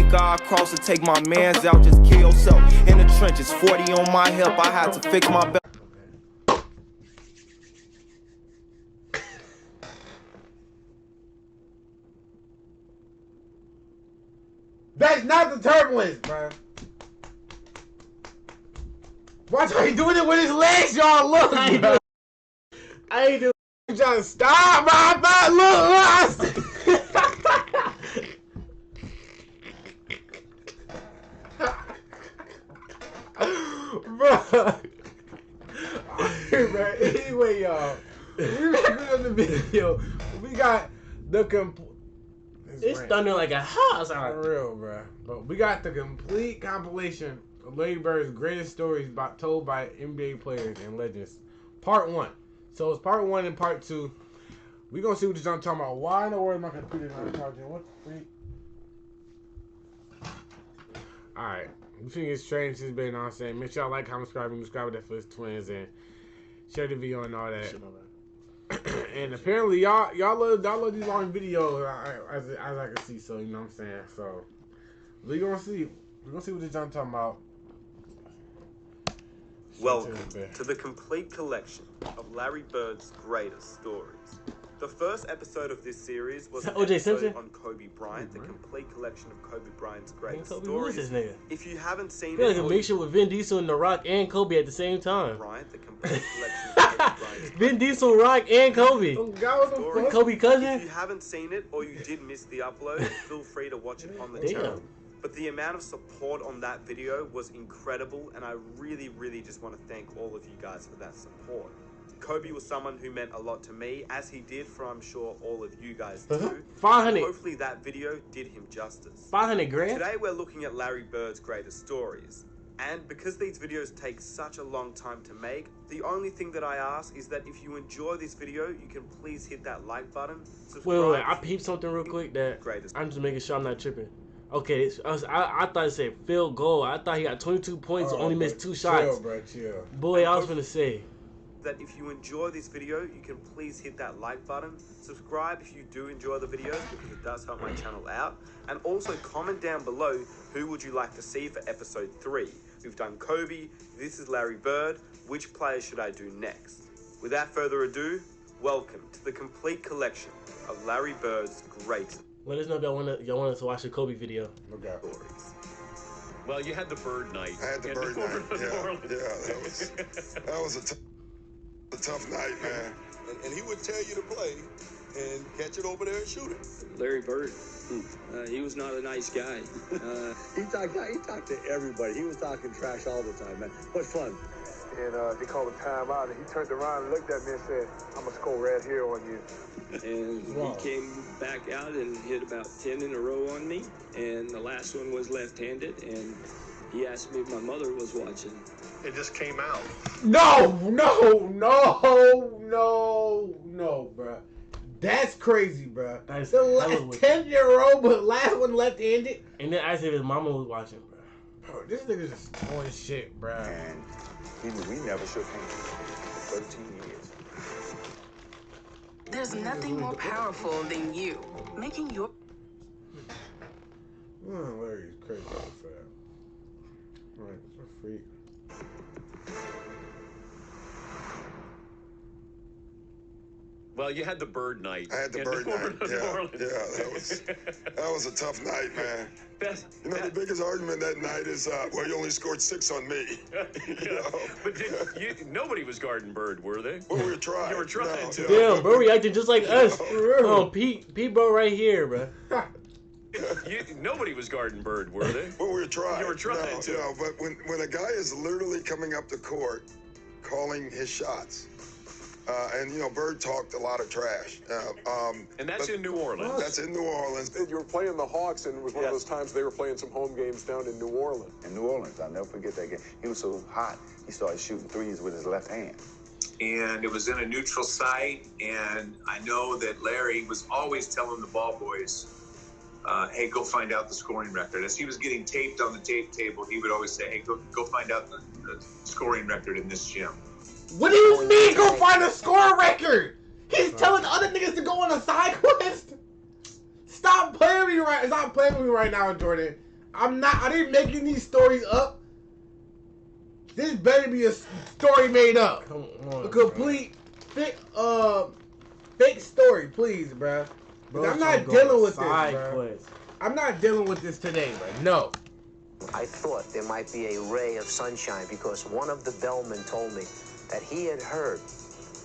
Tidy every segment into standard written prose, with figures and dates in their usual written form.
think I'll cross and take my mans out, just kill yourself. In the trenches, 40 on my hip, I had to fix my belt. That's not the turbulence, bro. Watch how he doing it with his legs, y'all. Look, I ain't doing. I'm trying to stop, bro. I'm not. Look. Bro. Alright, bro. Anyway, y'all. We back on the video. We got the It's thunder like a house. For real, bro. But we got the complete compilation of Larry Bird's greatest stories told by NBA players and legends. Part 1. So it's part 1 and part 2. We gonna see what this I'm talking about. Why in the world my computer's not charging? What the freak? Alright. We think it's strange. This has been on saying. Make sure y'all like, comment, subscribe to Netflix Twins, and share the video and all that. And apparently y'all love these long videos as I can see, so you know what I'm saying. So we're gonna see what this John talking about. Welcome to the complete collection of Larry Bird's greatest stories. The first episode of this series was an O.J. episode Simpson? on Kobe Bryant, the complete collection of Kobe Bryant's greatest Kobe, stories. who is this nigga? If you haven't seen I feel like it, a mixture with Vin Diesel and The Rock and Kobe at the same time. Bryant, the complete collection of Kobe Bryant's Vin Diesel, Rock, and Kobe. stories. Kobe cousin? If you haven't seen it or you did miss the upload, feel free to watch it on the Damn. channel. But the amount of support on that video was incredible, and I really, really just want to thank all of you guys for that support. Kobe was someone who meant a lot to me, as he did for, I'm sure, all of you guys too. 500. Hopefully that video did him justice. 500 grand? Today we're looking at Larry Bird's greatest stories. And because these videos take such a long time to make, the only thing that I ask is that if you enjoy this video, you can please hit that like button. Wait. I peeped something real quick that I'm just making sure I'm not tripping. Okay, I thought it said field goal. I thought he got 22 points, only missed 2 shots. Chill, bro, chill. Boy, I was gonna say. That if you enjoy this video, you can please hit that like button, subscribe if you do enjoy the videos because it does help my channel out, and also comment down below who would you like to see for episode 3. We've done Kobe, this is Larry Bird, which player should I do next? Without further ado, welcome to the complete collection of Larry Bird's greatest Let us know if y'all want us to watch the Kobe video. Okay. stories. Well, you had the Bird night. I had the Bird night. That was a tough night, man. And he would tell you to play and catch it over there and shoot it. Larry Bird, he was not a nice guy. He talked to everybody. He was talking trash all the time, man. What fun. And they called a timeout, and he turned around and looked at me and said, I'm going to score right here on you. And he came back out and hit about 10 in a row on me. And the last one was left-handed. And he asked me if my mother was watching. It just came out. No, bro. That's crazy, bro. That's The last 10-year-old, but last one left-handed. And then asked if his mama was watching, bro. Bro, this nigga's just throwing shit, bro. And we never shook hands for 13 years. There's nothing more powerful than you making your... Larry's crazy for that. Alright, it's a freak. Well, you had the Bird night. I had the Bird night. That was a tough night, man. You know, the biggest argument that night is, well, you only scored 6 on me. You know? But nobody was guarding Bird, were they? Well, we were trying. You were trying to. Damn, bro, reacting just like us. Pete, bro, right here, bro. Nobody was guarding Bird, were they? Well, we were trying. You were trying to. You know, but when a guy is literally coming up the court, calling his shots, and, you know, Bird talked a lot of trash. And that's in New Orleans. That's in New Orleans. You were playing the Hawks, and it was one of those times they were playing some home games down in New Orleans. In New Orleans, I'll never forget that game. He was so hot, he started shooting threes with his left hand. And it was in a neutral site, and I know that Larry was always telling the ball boys, hey, go find out the scoring record. As he was getting taped on the tape table, he would always say, hey, go find out the scoring record in this gym. What do you mean, go find a score record? He's telling other niggas to go on a side quest? Stop playing with me right now, Jordan. I didn't make any stories up. This better be a story made up. Come on, a complete fake story, please, bro. I'm not dealing with this, bro. I'm not dealing with this today, bro. No. I thought there might be a ray of sunshine because one of the bellmen told me that he had heard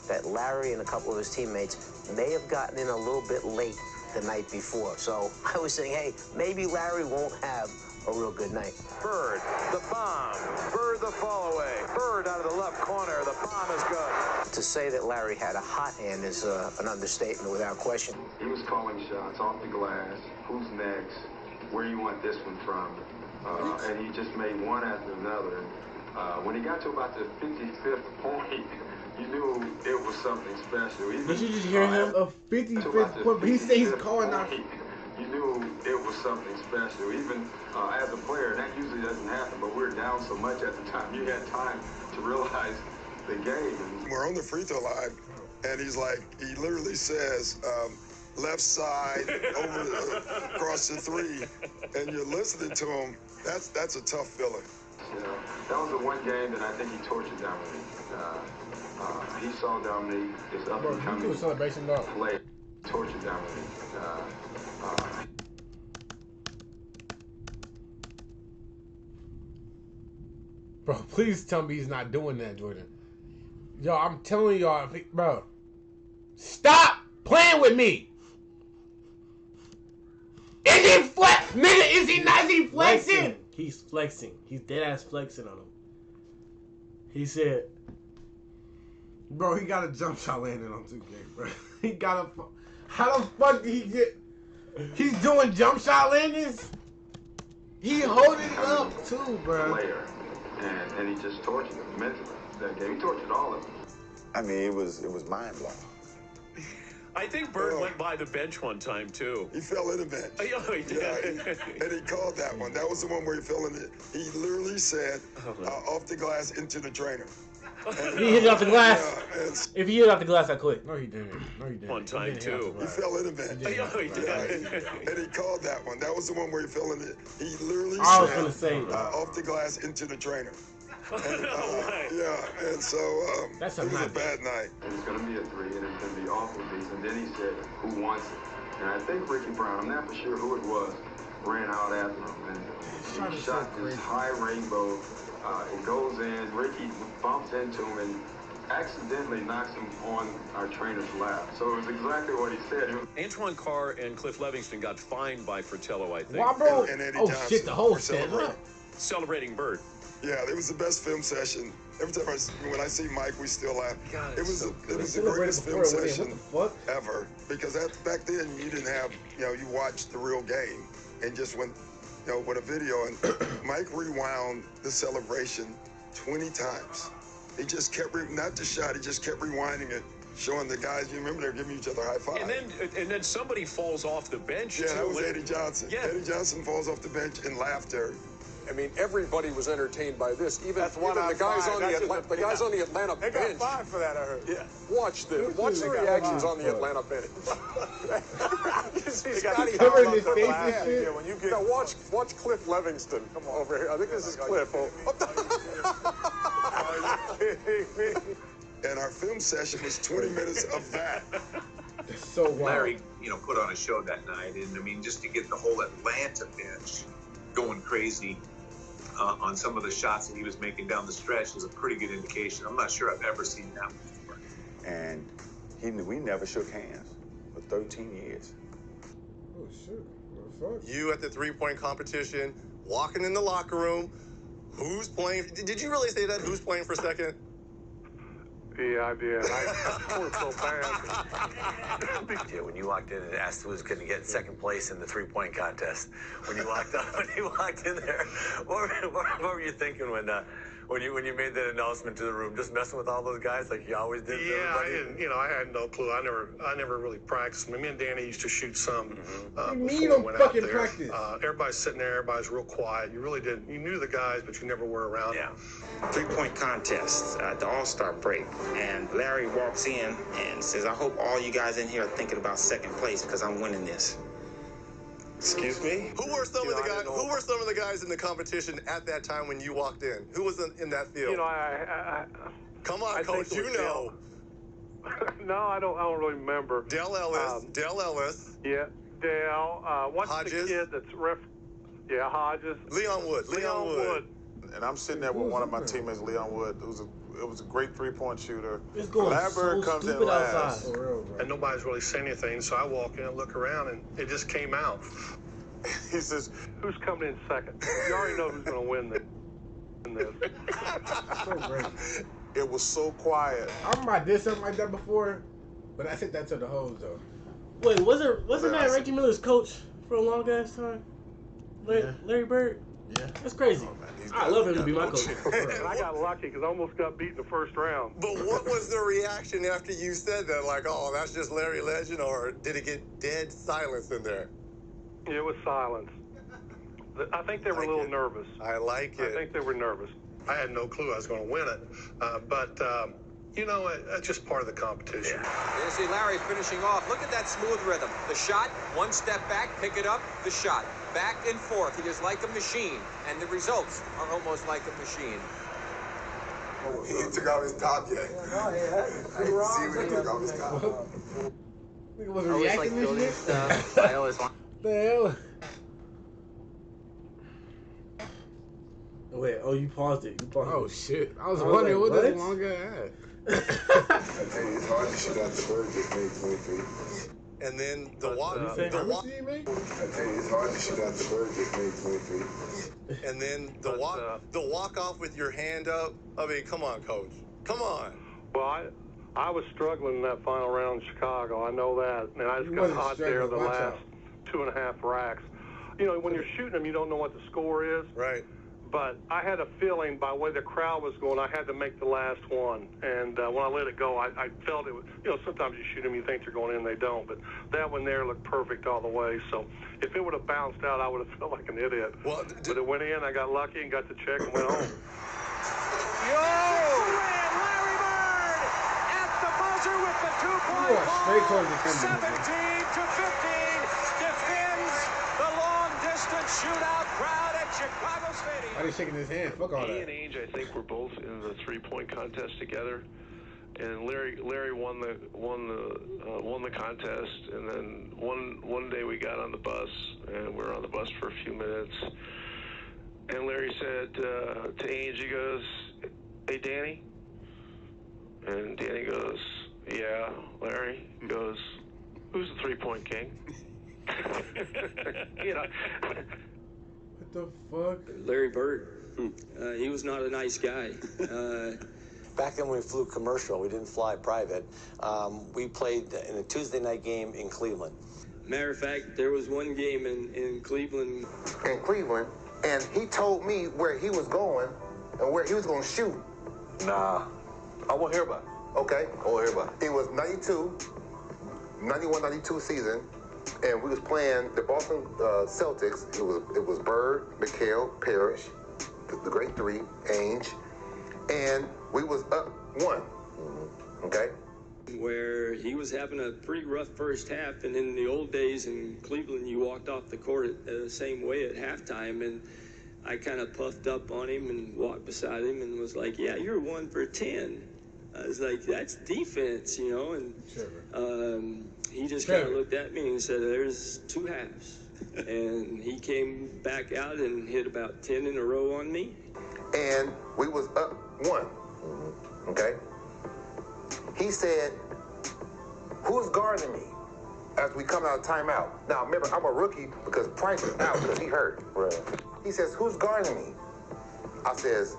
that Larry and a couple of his teammates may have gotten in a little bit late the night before. So I was saying, hey, maybe Larry won't have a real good night. Bird, the bomb. Bird, the fall away. Bird out of the left corner. The bomb is good. To say that Larry had a hot hand is an understatement without question. He was calling shots off the glass. Who's next? Where you want this one from? And he just made one after another. When he got to about the 55th point, you knew it was something special. Did you just hear him? A 55th point, but he said he's calling out. You knew it was something special. Even as a player, that usually doesn't happen, but we were down so much at the time, you had time to realize the game. We're on the free throw line, and he's like, he literally says, left side, across the three, and you're listening to him. That's a tough feeling. You know, that was the one game that I think he tortured Dominique. He saw Dominique as up and coming play, tortured Dominique. Bro, please tell me he's not doing that, Jordan. Yo, I'm telling y'all, bro, stop playing with me. Is he flex? Nigga, is he not? Is he flexing? He's flexing. He's dead ass flexing on him. He said, bro, he got a jump shot landing on 2K, bro. He got a. How the fuck did he get? He's doing jump shot landings? He holding it up too, bro. Player. And he just tortured him mentally that game. He tortured all of them. I mean, it was mind blowing. I think Bird went by the bench one time too. He fell in the bench. Oh, he did. Yeah, and he called that one. That was the one where he fell in it. He literally said, off the glass into the trainer. And, he hit it off the glass. Yeah, if he hit it off the glass, I quit. No, he didn't. No, he didn't. One time too. He fell in the bench. Oh, he did. And he called that one. That was the one where he fell in it. He literally I was said, gonna say off the glass into the trainer. And, yeah, and so that's it was a bad night. It's going to be a three, and it's going to be awful decent. Then he said, who wants it? And I think Ricky Brown, I'm not for sure who it was, ran out after him. And he shot this high rainbow. It goes in. Ricky bumps into him and accidentally knocks him on our trainer's lap. So it was exactly what he said. Antoine Carr and Cliff Levingston got fined by Fratello, I think. Why, bro? And Eddie Oh, Johnson shit, the whole for stand up. Celebrating Bird. Yeah, it was the best film session. Every time when I see Mike, we still laugh. God, it was so the greatest film session ever. Because back then you didn't have, you watched the real game and just went, with a video. And Mike rewound the celebration 20 times. He just kept not the shot. He just kept rewinding it, showing the guys. You remember they were giving each other high five. And then somebody falls off the bench. Yeah, too. that was Eddie Johnson. Yeah. Eddie Johnson falls off the bench in laughter. I mean, everybody was entertained by this. Even the guys on the Atlanta bench. They got fined for that, I heard. Yeah. Watch the reactions on the Atlanta bench. They got covering his face and shit. Yeah, when you get watch Cliff Levingston. Come on over here. I think this is Cliff. And our film session was 20 minutes of that. So wild. Larry, put on a show that night, and I mean, just to get the whole Atlanta bench going crazy on some of the shots that he was making down the stretch is a pretty good indication. I'm not sure I've ever seen that before. And we never shook hands for 13 years. Oh, shit. What the fuck? You at the three-point competition, walking in the locker room. Who's playing? Did you really say that? Who's playing for second? Yeah, I did. I worked so bad. Yeah, when you walked in and asked who was going to get second place in the three-point contest, when you walked in there, what were you thinking when you made that announcement to the room? Just messing with all those guys like you always did. Yeah, I didn't. I had no clue. I never really practiced. Me and Danny used to shoot some. What do you mean before you we don't went fucking out there. practice? Everybody's sitting there. Everybody's real quiet. You really didn't. You knew the guys, but you never were around. Yeah. Three-point contest at the All-Star break, and Larry walks in and says, "I hope all you guys in here are thinking about second place because I'm winning this." Excuse me? Who were some of the guys in the competition at that time when you walked in? Who was in that field? You know, Come on, I Coach, think it you was know. No, I don't really remember. Dale Ellis. Yeah, Dale. What's Hodges. the kid that's Yeah, Hodges. Leon Wood. And I'm sitting there with one of my teammates, Leon Wood, it was a great three-point shooter. It's going Labberg so comes in stupid last. outside. And nobody's really saying anything, so I walk in and look around, and it just came out. He says, "Who's coming in second?" You already know who's going to win this. So great. It was so quiet. I remember I did something like that before, but I said that to the hoes though. Wait, wasn't that Reggie Miller's coach for a long ass time? Larry Bird? Yeah. That's crazy. I love him to be my coach. And I got lucky because I almost got beat in the first round. But what was the reaction after you said that? Like, oh, that's just Larry Legend, or did it get dead silence in there? It was silence. I think they were a little nervous. I like it. I think they were nervous. I had no clue I was going to win it, but you know, that's just part of the competition. You see Larry finishing off. Look at that smooth rhythm. The shot, one step back, pick it up, the shot. Back and forth. He is like a machine, and the results are almost like a machine. He took off his top yet. I didn't see when he took off his top. Was reacting to this stuff. I always want. The hell? Wait, you paused it. Oh shit! I was wondering what this long guy had. I tell you, it's hard to shoot out the bird just made 23. And then the walk. I tell you, it's hard to shoot out the bird just made 23. And then the walk off with your hand up. I mean, come on, Coach. Come on. Well, I was struggling in that final round in Chicago. I know that, and I just got hot there the last 2.5 racks. You know, when you're shooting them, you don't know what the score is. Right. But I had a feeling by the way the crowd was going, I had to make the last one. And when I let it go, I felt it was, you know, sometimes you shoot them, you think they're going in, they don't. But that one there looked perfect all the way. So if it would have bounced out, I would have felt like an idiot. Well, but it went in, I got lucky and got the check and went home. Larry Bird at the buzzer with the 2-point ball. 17-15 defends the long-distance shootout crowd at Chicago Stadium. Why are you shaking his hand? Fuck all that. He and Ainge, I think, were both in the 3-point contest together, and Larry won the contest. And then one day we got on the bus, and we were on the bus for a few minutes, and Larry said to Ainge, he goes, "Hey, Danny," and Danny goes, "Yeah, Larry." He goes, "Who's the 3-point king?" You know. What the fuck? Larry Bird. He was not a nice guy. Back then when we flew commercial, we didn't fly private. We played in a Tuesday night game in Cleveland. Matter of fact, there was one game in Cleveland. In Cleveland, and he told me where he was going and where he was going to shoot. Nah, I won't hear about it. Okay. I won't hear about it. It was 91-92 season, and we was playing the Boston Celtics. It was Bird, McHale, Parrish, the great three, Ainge, and we was up 1. Okay. Where he was having a pretty rough first half, and in the old days in Cleveland, you walked off the court the same way at halftime, and I kind of puffed up on him and walked beside him and was like, "Yeah, you're 1 for 10." I was like, "That's defense, you know," and he just kind of looked at me and said, "There's 2 halves." And he came back out and hit about 10 in a row on me. And we was up 1. Okay. He said, "Who's guarding me?" As we come out of timeout. Now remember, I'm a rookie because Price is out because he hurt. Right. He says, "Who's guarding me?" I says,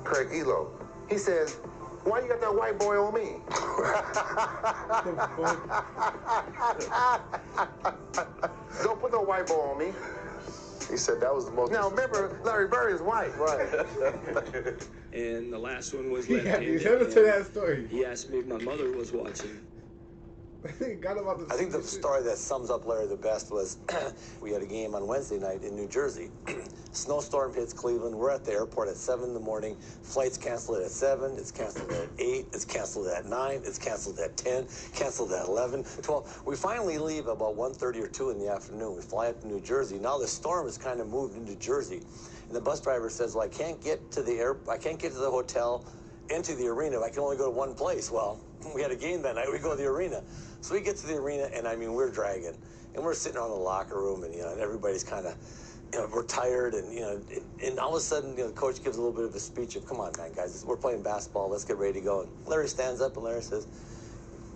"Craig Elo." He says, "Why you got that white boy on me?" Don't put no white boy on me. He said that was the most. Now remember, Larry Bird is white. Right. And the last one was Yeah, left-handed. tell us to that story. He asked me if my mother was watching. I think the story that sums up Larry the best was we had a game on Wednesday night in New Jersey. Snowstorm hits Cleveland. We're at the airport at 7 in the morning. Flights canceled at 7. It's canceled at 8. It's canceled at 9. It's canceled at 10. Canceled at 11, 12. We finally leave about 1:30 or 2 in the afternoon. We fly up to New Jersey. Now the storm has kind of moved into Jersey. And the bus driver says, well, I can't get to the hotel into the arena. I can only go to one place. Well, we had a game that night. We go to the arena. So we get to the arena, and I mean, we're dragging. And we're sitting around the locker room, and, and everybody's kind of, we're tired, and, and all of a sudden, the coach gives a little bit of a speech of, come on, man, guys, we're playing basketball. Let's get ready to go. And Larry stands up, and Larry says,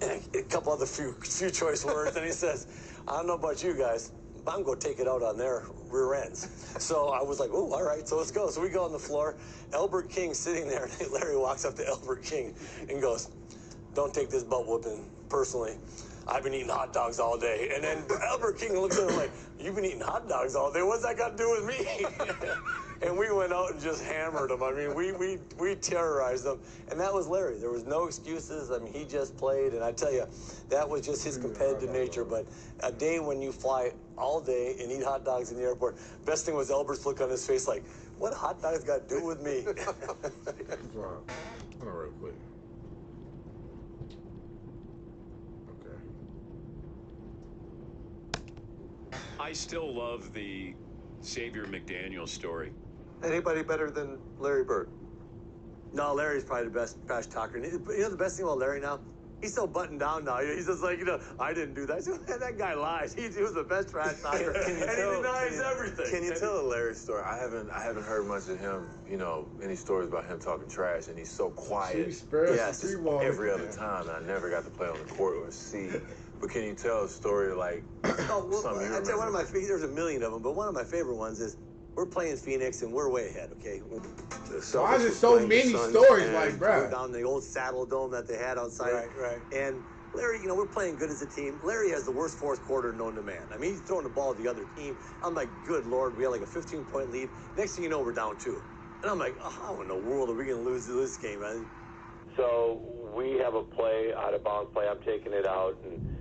a couple other few choice words, and he says, I don't know about you guys, but I'm going to take it out on their rear ends. So I was like, oh, all right, so let's go. So we go on the floor. Albert King sitting there, and Larry walks up to Albert King and goes, don't take this butt whooping personally. I've been eating hot dogs all day. And then Albert King looks at him like, you've been eating hot dogs all day? What's that got to do with me? And we went out and just hammered him. I mean, we terrorized him. And that was Larry. There was no excuses. I mean, he just played. And I tell you, that was just his competitive nature. But a day when you fly all day and eat hot dogs in the airport, best thing was Albert's look on his face like, what hot dogs got to do with me? Hold on real quick. I still love the Xavier McDaniel story. Anybody better than Larry Bird? No, Larry's probably the best trash talker. You know the best thing about Larry now? He's so buttoned down now. He's just like, I didn't do that. I said, man, that guy lies. He was the best trash talker, and he denies everything. Can you tell a Larry story? I haven't heard much of him. Any stories about him talking trash, and he's so quiet. Yes, every other time. I never got to play on the court or see. But can you tell a story like something you remember? I'll tell you one of my favorite. There's a million of them, but one of my favorite ones is we're playing Phoenix and we're way ahead. Okay. Why is there so many stories like, bro? We're down the old Saddle Dome that they had outside. Right. And Larry, we're playing good as a team. Larry has the worst fourth quarter known to man. I mean, he's throwing the ball to the other team. I'm like, good Lord, we had like a 15-point lead. Next thing you know, we're down 2. And I'm like, how in the world are we going to lose this game, man? So we have a play, out of bounds play. I'm taking it out, and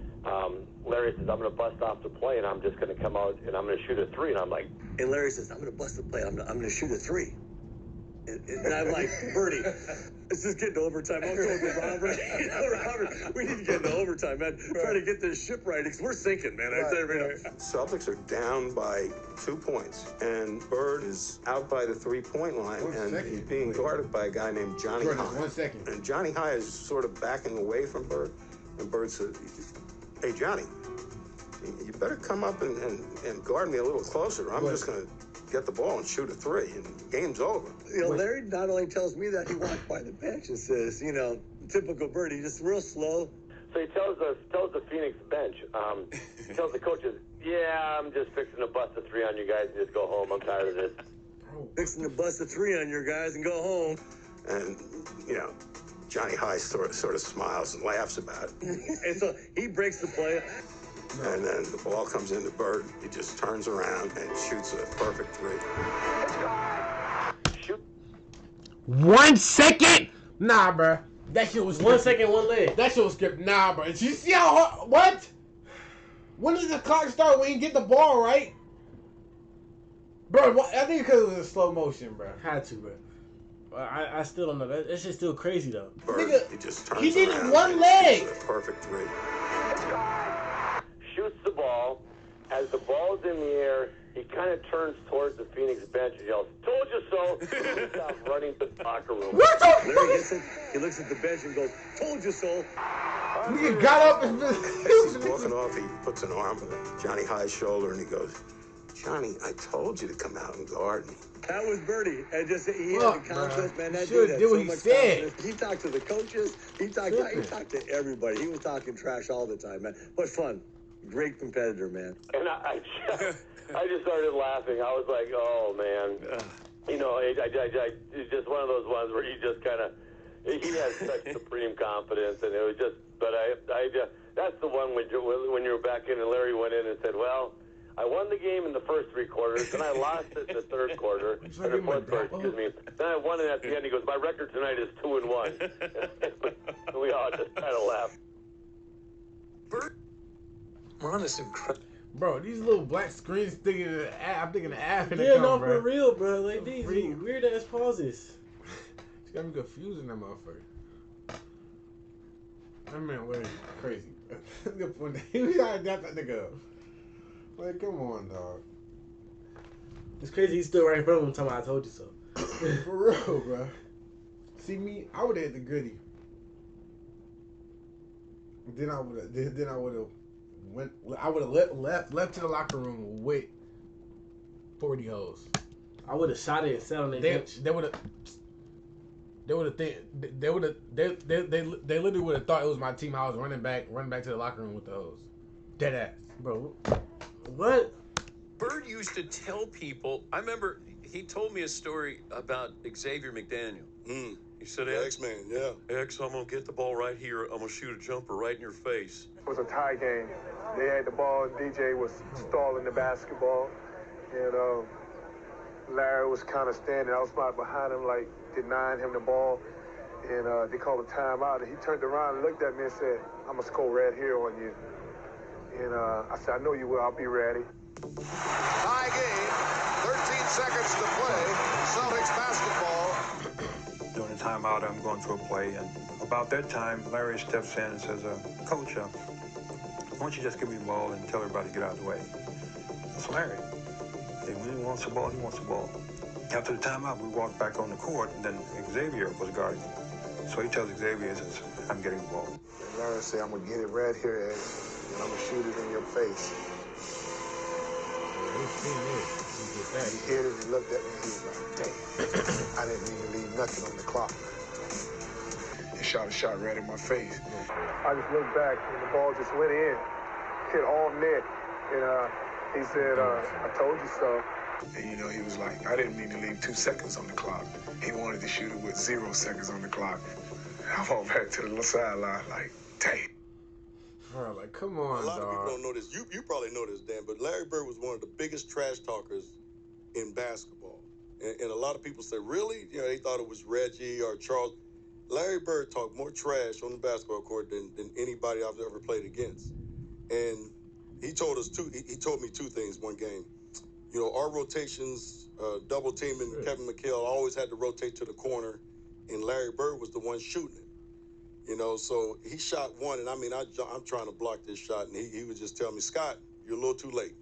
Larry says, I'm going to bust off the play, and I'm just going to come out, and I'm going to shoot a 3. And I'm like... And Larry says, I'm going to bust the play. I'm going to shoot a 3. And I'm like, Bertie, this is getting to overtime. I'm going to Robert. Robert, we need to get into overtime, man. Try to get this ship right, because we're sinking, man. Celtics are down by 2 points, and Bird is out by the 3-point line, and he's being guarded by a guy named Johnny High. 1 second. And Johnny High is sort of backing away from Bird, and Bird said, hey, Johnny, you better come up and guard me a little closer. I'm just going to get the ball and shoot a 3, and the game's over. Larry not only tells me that, he walked by the bench and says, typical Bird, he's just real slow. So he tells the Phoenix bench, he tells the coaches, yeah, I'm just fixing to bust a 3 on you guys and just go home. I'm tired of this. Fixing to bust a 3 on your guys and go home. And, Johnny High sort of smiles and laughs about it. And so he breaks the play. And then the ball comes into Bird. He just turns around and shoots a perfect 3. Shoot. 1 second? Nah, bro. That shit was 1 second, 1 leg. That shit was scripted. Nah, bro. Did you see how... What? When does the clock start? When you get the ball, right? Bro, I think because it was in slow motion, bro. Had to, bro. I still don't know. That shit's still crazy, though. Bird, Nigga, he just turns he did around it 1 leg. a perfect 3. Shoots the ball. As the ball's in the air, he kind of turns towards the Phoenix bench and yells, told you so. He stops running to the locker room. What the Larry gets it. He looks at the bench and goes, told you so. Nigga got up and... As he's walking off, he puts an arm on Johnny High's shoulder and he goes, Johnny, I told you to come out and guard me. That was Bertie. And just he had the confidence, man. That Should dude had do so what he much said. confidence. He talked to the coaches. He talked to everybody. He was talking trash all the time, man. But fun. Great competitor, man. And I just started laughing. I was like, oh, man. It's just one of those ones where you just kind of, he has such supreme confidence. And it was just, but that's the one when you were back in and Larry went in and said, well, I won the game in the first 3 quarters, then I lost it in the third quarter, or the fourth quarter, excuse me. Then I won it at the end. He goes, my record tonight is 2-1. We all just kind of laughed. We're on this incredible. Bro, these little black screens sticking in the app. I'm thinking the app in the Yeah, come, no, bro. for real, bro. Like these weird ass pauses. It's got me confusing that motherfucker. That man was crazy. He got that nigga up. Like, come on, dog. It's crazy he's still right in front of him talking about I told you so. For real, bro. See me, I would have hit the gritty. Then I would have left to the locker room with 40 hoes. I would have shot it and sat on their bench. They would have they literally would have thought it was my team. I was running back to the locker room with the hoes. Dead ass. Bro. What? Bird used to tell people, I remember he told me a story about Xavier McDaniel. He said, X-Man, yeah. X, I'm going to get the ball right here. I'm going to shoot a jumper right in your face. It was a tie game. They had the ball, and DJ was stalling the basketball. And Larry was kind of standing outside behind him, like denying him the ball. And they called a timeout. And he turned around and looked at me and said, I'm going to score right here on you. And I said, I know you will. I'll be ready. Tie game. 13 seconds to play. Celtics basketball. During the timeout, I'm going through a play, and about that time, Larry steps in and says, Coach, why don't you just give me the ball and tell everybody to get out of the way? That's Larry. When he wants the ball, he wants the ball. After the timeout, we walked back on the court, and then Xavier was guarding. So he tells Xavier, says, I'm getting the ball. And Larry said, I'm going to get it right here, and I'm going to shoot it in your face. He hit it, he looked at me, and he was like, damn, I didn't even leave nothing on the clock. He shot a shot right in my face. I just looked back, and the ball just went in, hit all net. And he said, I told you so. And, you know, he was like, I didn't mean to leave 2 seconds on the clock. He wanted to shoot it with 0 seconds on the clock. I walked back to the sideline like, damn. Bro, like, come on, A lot dog. of people don't know this. You probably know this, Dan, but Larry Bird was one of the biggest trash talkers in basketball. And a lot of people say, really? You know, they thought it was Reggie or Charles. Larry Bird talked more trash on the basketball court than anybody I've ever played against. And he told me two things one game. You know, our rotations, double teaming Kevin McHale, always had to rotate to the corner, and Larry Bird was the one shooting it. You know, so he shot one, and I mean, I'm trying to block this shot, and he would just tell me, Scott, you're a little too late.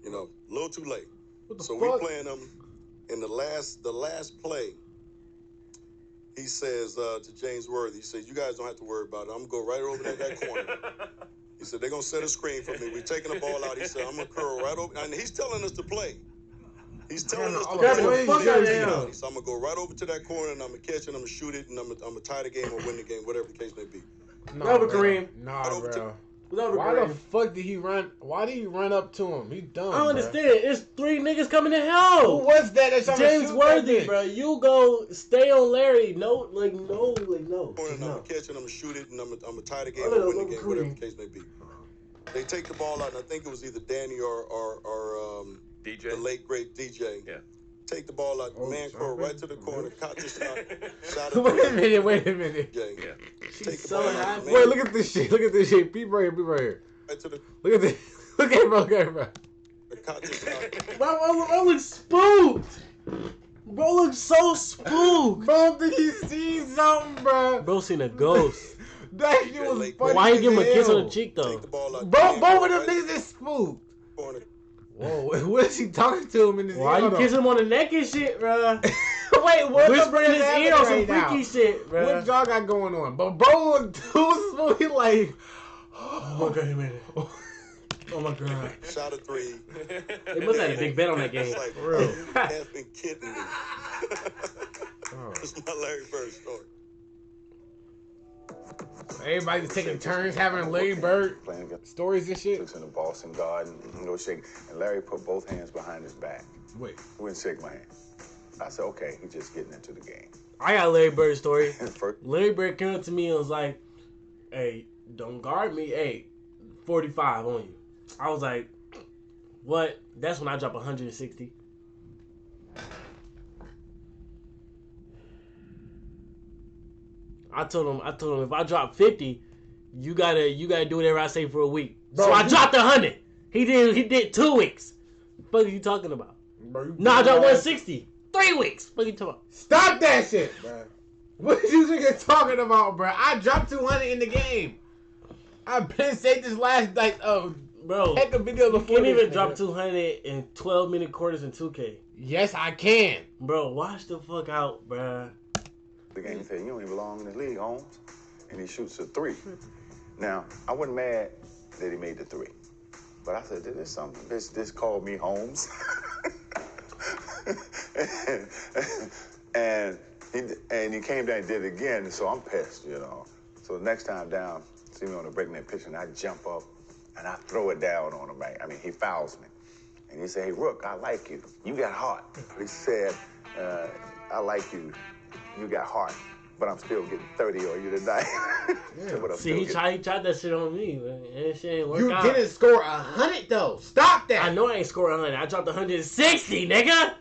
You know, a little too late. So we playing them, in the last play, he says to James Worthy, he says, you guys don't have to worry about it. I'm going to go right over there in that corner. He said, they're going to set a screen for me. We're taking the ball out. He said, I'm going to curl right over. And he's telling us to play. He's telling us to play. He said, I'm going to go right over to that corner, and I'm going to catch it, and I'm going to shoot it, and I'm going to tie the game or win the game, whatever the case may be. Nah, Kareem. Nah, bro. Why the fuck did he run? Why did he run up to him? He dumb. I don't understand. It's 3 niggas coming to help. Who was that? That's James Worthy, bro. You go stay on Larry. No. I'm gonna catch it, I'm gonna shoot it, and I'm gonna tie the game or win the game, whatever the case may be. They take the ball out, and I think it was either Danny or DJ, the late great DJ. Yeah. Take the ball out, man curl right to the corner, caught the shot. Wait a minute. Yeah. Take the ball out. Wait, look at this shit. Peep right here. Right to the. Look at this. Look at it, bro. Bro looks spooked. Bro looks so spooked. Bro, did he see something, bro? Bro seen a ghost. That shit was funny. Why you give him a kiss on the cheek, though? Bro, both of them niggas is spooked. Whoa, what is he talking to him in his ear? Why you kissing him on the neck and shit, bro? Wait, what? Whisper in his ear on some freaky shit, bro. What y'all got going on? But bro looked too smooth. He like, oh my god, man. Oh my god. Shot a 3. They must have had a big bet on that game. It's like, real. You have been kidding me. It's my Larry Bird story. Everybody's taking turns having Larry Bird stories and shit. In the Boston Garden, shake, and Larry put both hands behind his back. Wait. He wouldn't shake my hand. I said, okay, he's just getting into the game. I got a Larry Bird story. Larry Bird came up to me and was like, hey, don't guard me. Hey, 45 on you. I was like, what? That's when I drop 160. I told him if I drop 50, you gotta do whatever I say for a week. Bro, so I dropped 100. He did 2 weeks. What are you talking about? Bro, nah, I dropped 160. 3 weeks. What are you talking about? Stop that shit, bro. What you niggas talking about, bro? I dropped 200 in the game. I've been saying this last bro. Heck of video before. You can't even drop 200 in 12-minute quarters in 2K. Yes, I can. Bro, watch the fuck out, bro. The game said, you don't even belong in this league, Holmes. And he shoots a 3. Now, I wasn't mad that he made the 3. But I said, this something. This called me Holmes. and he came down and did it again, so I'm pissed, you know. So the next time down, see me on the breakneck pitch, and I jump up and I throw it down on him, right? I mean, he fouls me. And he said, hey, Rook, I like you. You got heart. He said, I like you. You got heart. But I'm still getting 30 on you tonight. Yeah. See, he tried that shit on me, man. That shit ain't work out. You didn't score 100, though. Stop that. I know I ain't scored 100. I dropped 160, nigga.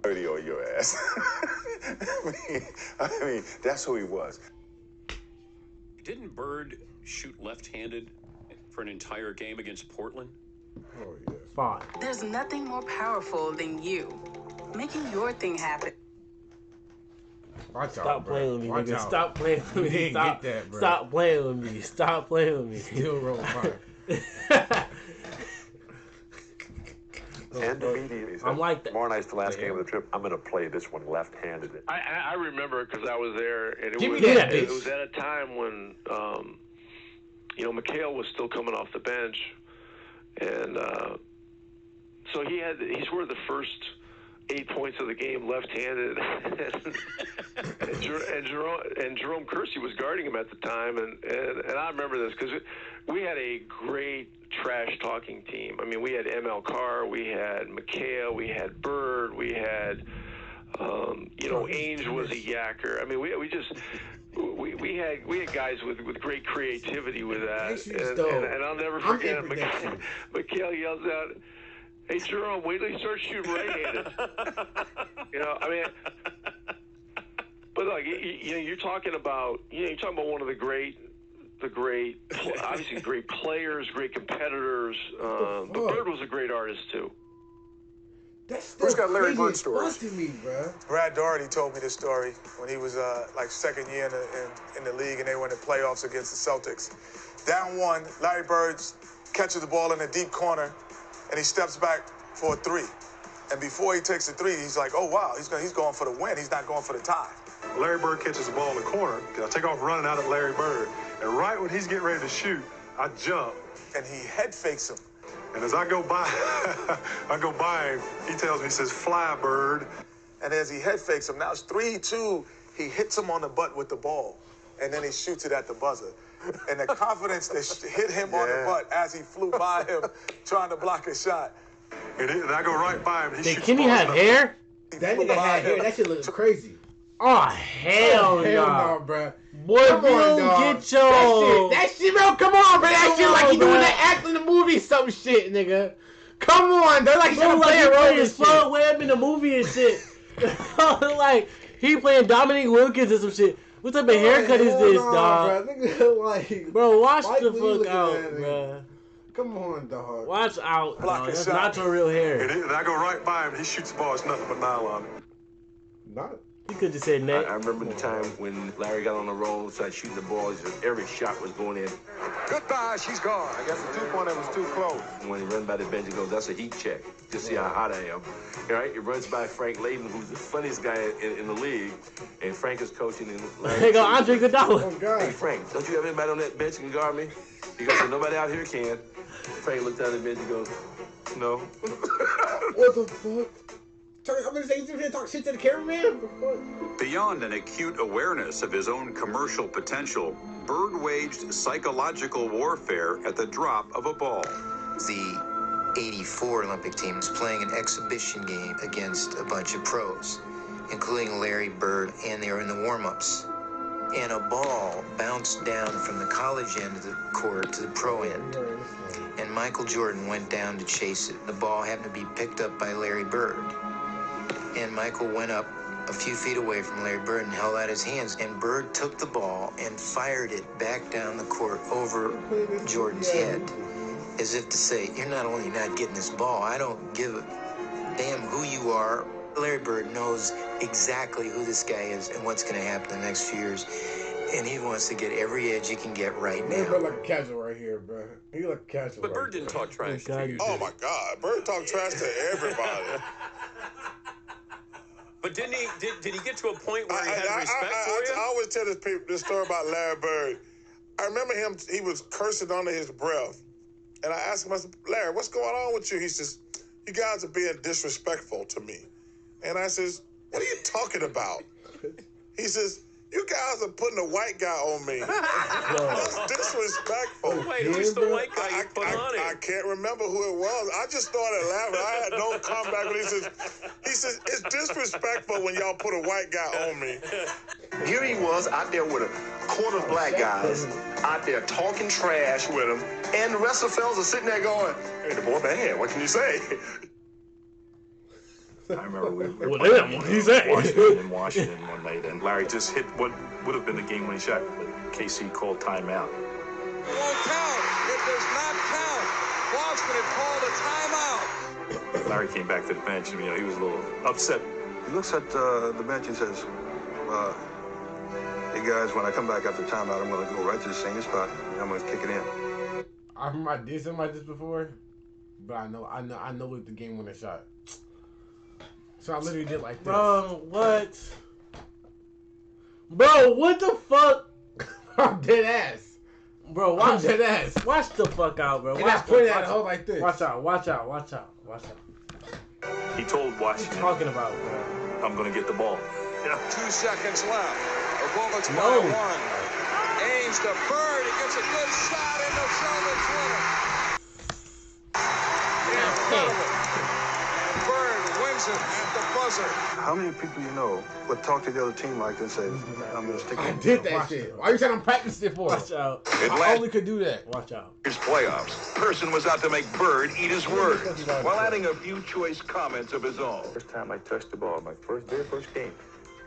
30 on your ass. I mean, that's who he was. Didn't Bird shoot left-handed for an entire game against Portland? Oh, yeah. 5. There's nothing more powerful than you making your thing happen. Watch Stop out, playing with me, nigga. out. Stop playing with me. Didn't Stop, get that, bro. Stop playing with me. Stop playing with me. Still roll fire. And immediately, I'm like that. Tomorrow night's the last game of the trip. I'm going to play this one left-handed. I remember because I was there, and it was at a time when McHale was still coming off the bench, and so he scored the first 8 points of the game left-handed, and Jerome Kersey was guarding him at the time, and I remember this because we had a great trash-talking team. I mean, we had ML Carr, we had McHale, we had Bird, we had Ainge was a yacker. I mean, we had guys with great creativity with that, and I'll never forget it. McHale yells out, hey, Jerome, wait till you start shooting right-handed. I mean, but like, you're talking about one of the great, obviously great players, great competitors. But Bird was a great artist too. Who's got Larry Bird stories? Me, bro. Brad Daugherty told me this story when he was second year in the league, and they went to playoffs against the Celtics. Down 1, Larry Bird catches the ball in the deep corner, and he steps back for a 3. And before he takes the 3, he's like, oh, wow, he's going for the win. He's not going for the tie. Larry Bird catches the ball in the corner. I take off running out at Larry Bird. And right when he's getting ready to shoot, I jump. And he head fakes him. And as I go by him, he tells me, he says, fly, Bird. And as he head fakes him, now it's 3-2. He hits him on the butt with the ball. And then he shoots it at the buzzer. And the confidence that hit him on the butt as he flew by him trying to block a shot. And I go right by him. Did Kenny have hair? That nigga had hair. That shit looks crazy. Oh, hell no, bro. Boy, come on, get your... That shit, bro, come on, bro. That shit like he doing that act in the movie some shit, nigga. Come on, they're like he's trying to play a role his Floyd Webb in the movie and shit. Like, he playing Dominique Wilkins and some shit. What type of haircut is this, dog? Bro, nigga, like, bro, watch the fuck out, bro. Come on, dog. Watch out, dog. That's not your real hair. And I go right by him, and he shoots the ball. It's nothing but nylon. Not. You could just say Nate. I remember the time when Larry got on the roll, started shooting the balls. Every shot was going in. Goodbye, she's gone. I guess the 2-pointer was too close. When he runs by the bench, he goes, that's a heat check. Just see how hot I am. All right, he runs by Frank Layden, who's the funniest guy in the league. And Frank is coaching. And There go Andre Iguodala. Oh, God. Hey, Frank, don't you have anybody on that bench who can guard me? He goes, nobody out here can. Frank looked down at the bench and goes, no. What the fuck? I'm gonna say he's gonna talk shit to the cameraman? Beyond an acute awareness of his own commercial potential, Bird waged psychological warfare at the drop of a ball. The 84 Olympic team was playing an exhibition game against a bunch of pros, including Larry Bird, and they were in the warm-ups. And a ball bounced down from the college end of the court to the pro end. And Michael Jordan went down to chase it. The ball happened to be picked up by Larry Bird. And Michael went up a few feet away from Larry Bird and held out his hands. And Bird took the ball and fired it back down the court over Jordan's head. as if to say, you're not only not getting this ball, I don't give a damn who you are. Larry Bird knows exactly who this guy is and what's going to happen in the next few years. And he wants to get every edge he can get right now. Bird like a casual right here, bro. He like a casual. But Bird didn't talk trash to you. Oh my God, Bird talked trash to everybody. But didn't he? Did he get to a point where he had respect for you? I always tell this story about Larry Bird. I remember him. He was cursing under his breath, and I asked him, I said, "Larry, what's going on with you?" He says, "You guys are being disrespectful to me." And I says, "What are you talking about?" He says, "You guys are putting a white guy on me. That's disrespectful." Wait, who's the white guy you put on it? I can't remember who it was. I just started laughing. I had no comeback. But he says, "It's disrespectful when y'all put a white guy on me." Here he was out there with a quarter of black guys out there talking trash with him, and the rest of the fellas are sitting there going, "Hey, the boy bad. What can you say?" I remember we were What in Washington one night, and Larry just hit what would have been the game-winning shot, but KC called timeout. It won't count. It does not count. Boston had called a timeout. Larry came back to the bench, and he was a little upset. He looks at the bench and says, "Hey guys, when I come back after timeout, I'm going to go right to the same spot, and I'm going to kick it in." I remember I did something like this before, but I know it's the game winning shot. So I literally did like this. Bro, what? Bro, what the fuck? I'm dead ass. Bro, watch dead ass. Watch the fuck out, bro. And I pointed at the hole like this. Watch out, watch out, watch out, watch out. He told Washington, What are you talking about, bro? "I'm going to get the ball." 2 seconds left. The Bullets by 1. Aims to Bird. He gets a good shot into Sheldon's winner. Incredible. Bird wins it at the buzzer. How many people you know would talk to the other team like this and say, "I'm going to stick it I in"? did that shit. Why are you telling him practice it for? Watch out. I only could do that. Watch out. His playoffs. Person was out to make Bird eat his words, while adding a few choice comments of his own. First time I touched the ball, my very first game,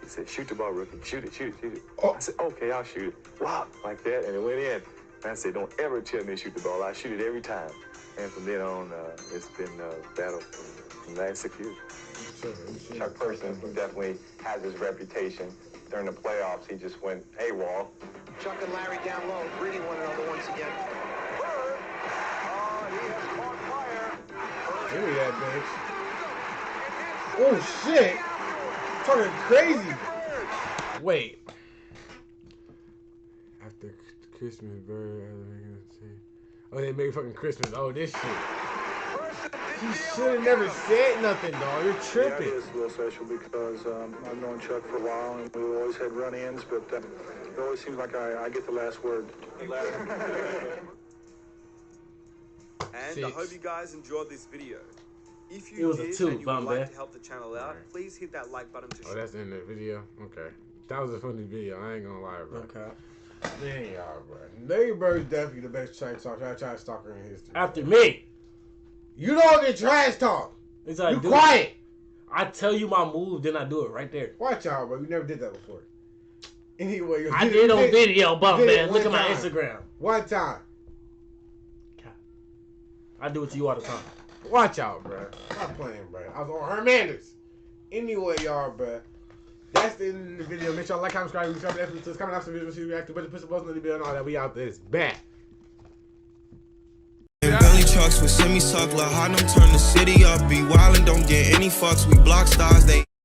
he said, "Shoot the ball, rookie. Shoot it, shoot it, shoot it." I said, "Okay, I'll shoot it." Wow, like that, and it went in. And I said, "Don't ever tell me to shoot the ball. I shoot it every time." And from then on, it's been a battle from the last 6 years. Chuck Person definitely has his reputation. During the playoffs, he just went AWOL. Chuck and Larry down low, greeting one another once again. Give me that, bitch. Oh, shit. Talking crazy. Wait. After Christmas, Bird. Oh, they made fucking Christmas. Oh, this shit. You should have never said nothing, dog. You're tripping. Yeah, it is a little special because I've known Chuck for a while, and we've always had run-ins, but it always seems like I get the last word. And I hope you guys enjoyed this video. If It you was a did two, and you would like Bombay. to help the channel out, please hit that like button to Oh, that's in the video? Okay. That was a funny video. I ain't gonna lie, bro. Okay. Man, y'all, bro. Larry Bird's definitely the best trash talker in history. After me. You don't get trash talk. It's like, You dude, quiet. I tell you my move, then I do it right there. Watch out, bro. You never did that before. Anyway, I did on video, bump you did man. it Look at one my time. Instagram. One time. I do it to you all the time. Watch out, bro. Stop playing, bro. I was on Hernandez. Anyway, y'all, bro. That's the end of the video. Make sure y'all like, comment, subscribe, subscribe, comment out some videos, see react to, but push the button on the video and all that. We out there. It's back. Belly trucks with semi-suck, La Harlem turn the city up. Be wild and don't get any fucks. We block stars, they